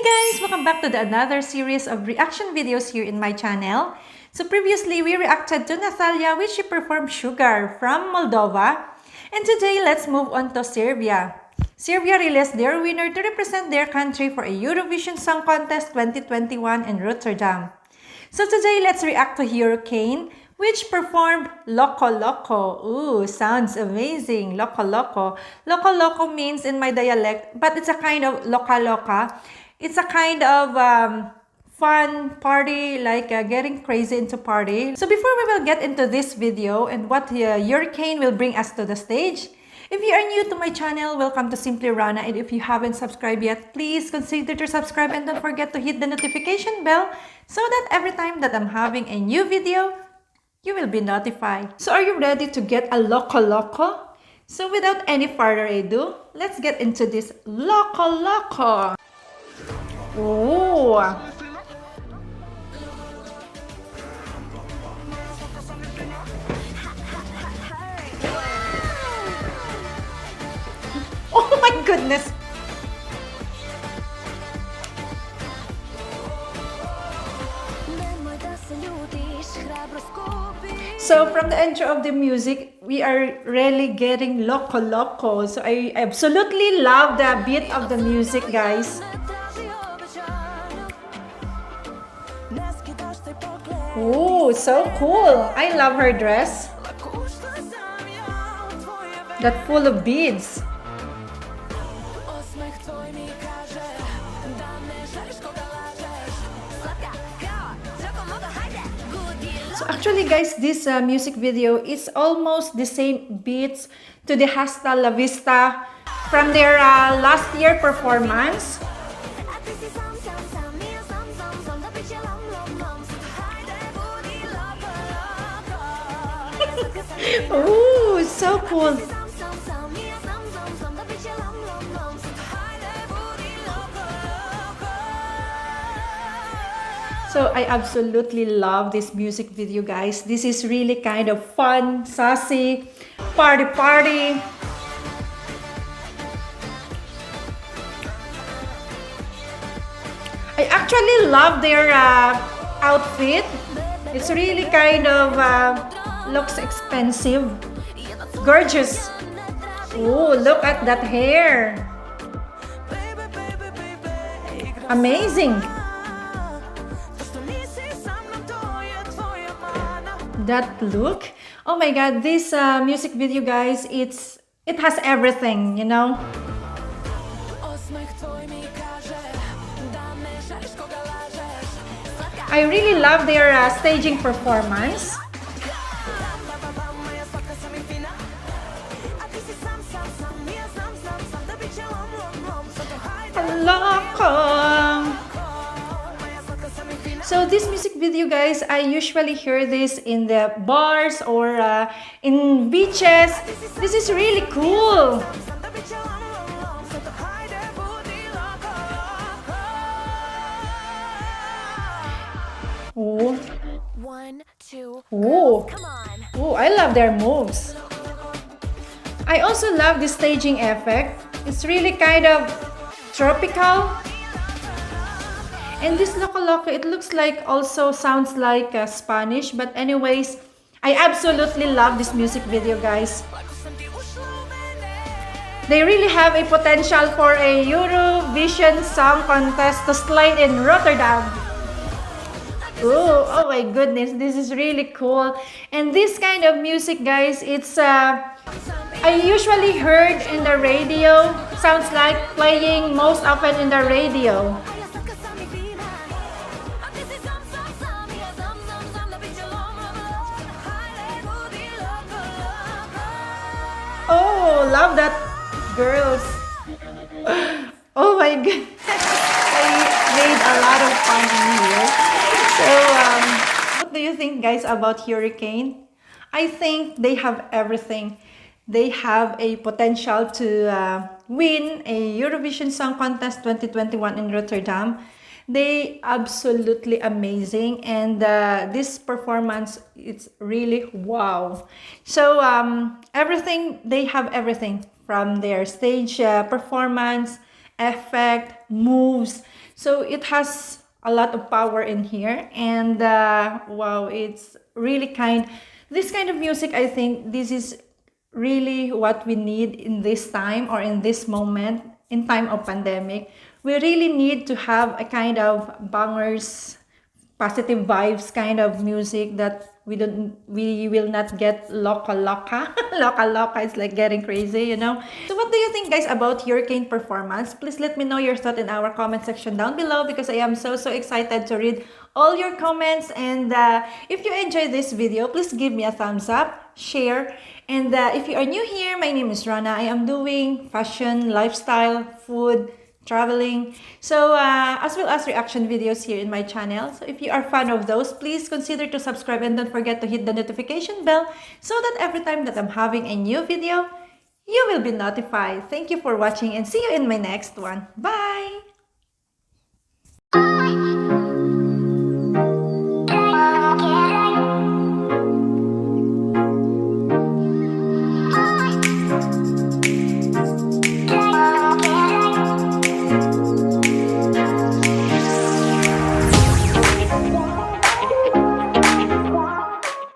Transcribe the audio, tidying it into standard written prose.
guys! Welcome back to another series of reaction videos here in my channel. So previously, we reacted to Natalia, which she performed Sugar from Moldova. And today, let's move on to Serbia. Serbia released their winner to represent their country for a Eurovision Song Contest 2021 in Rotterdam. So today, let's react to Hurricane, which performed Loco Loco. Ooh, sounds amazing. Loco Loco. Loco Loco means in my dialect, but it's a kind of Loca Loca. It's a kind of fun party, like getting crazy into party. So before we will get into this video and what Hurricane will bring us to the stage, if you are new to my channel, welcome to Simply Rana, and if you haven't subscribed yet, please consider to subscribe and don't forget to hit the notification bell so that every time that I'm having a new video, you will be notified. So are you ready to get a Loco Loco? So without any further ado, let's get into this Loco Loco. Ooh. Oh my goodness! So from the intro of the music, we are really getting Loco Loco. So I absolutely love the beat of the music, guys. Oh, so cool! I love her dress. That full of beads. So actually guys, this music video is almost the same beats to the Hasta La Vista from their last year performance. Ooh, so cool. So I absolutely love this music video, guys. This is really kind of fun, sassy, party. I actually love their outfit. It's really kind of looks expensive, gorgeous. Oh, look at that hair. Amazing. That look. Oh my god, this music video, guys, it has everything, you know. I really love their staging performance. Loco. So this music video, guys, I usually hear this in the bars or in beaches. This is really cool. Ooh. 1, 2, ooh. come on. Ooh, I love their moves. I also love the staging effect. It's really kind of tropical. And this Loco Loco, it looks like also sounds like Spanish. But anyways, I absolutely love this music video, guys. They really have a potential for a Eurovision Song Contest to slide in Rotterdam. Ooh, oh my goodness, this is really cool. And this kind of music, guys, it's I usually heard in the radio. Sounds like playing most often in the radio. Oh, love that, girls. Oh my goodness. I made a lot of fun in here. So, what do you think, guys, about Hurricane? I think they have everything. They have a potential to win a Eurovision Song Contest 2021 in Rotterdam. They absolutely amazing, and this performance, it's really wow. So everything, they have everything from their stage performance effect, moves. So it has a lot of power in here, and wow, it's really this kind of music. I think this is really what we need in this time, or in this moment in time of pandemic. We really need to have a kind of bangers, positive vibes kind of music that we will not get loca loca. Loca loca is like getting crazy, you know. So what do you think, guys, about hurricane performance? Please let me know your thought in our comment section down below, because I am so excited to read all your comments. And if you enjoyed this video, please give me a thumbs up, share, and if you are new here, my name is Rana. I am doing fashion, lifestyle, food, traveling, so as well as reaction videos here in my channel. So if you are fan of those, please consider to subscribe, and don't forget to hit the notification bell so that every time that I'm having a new video, you will be notified. Thank you for watching, and see you in my next one. Bye!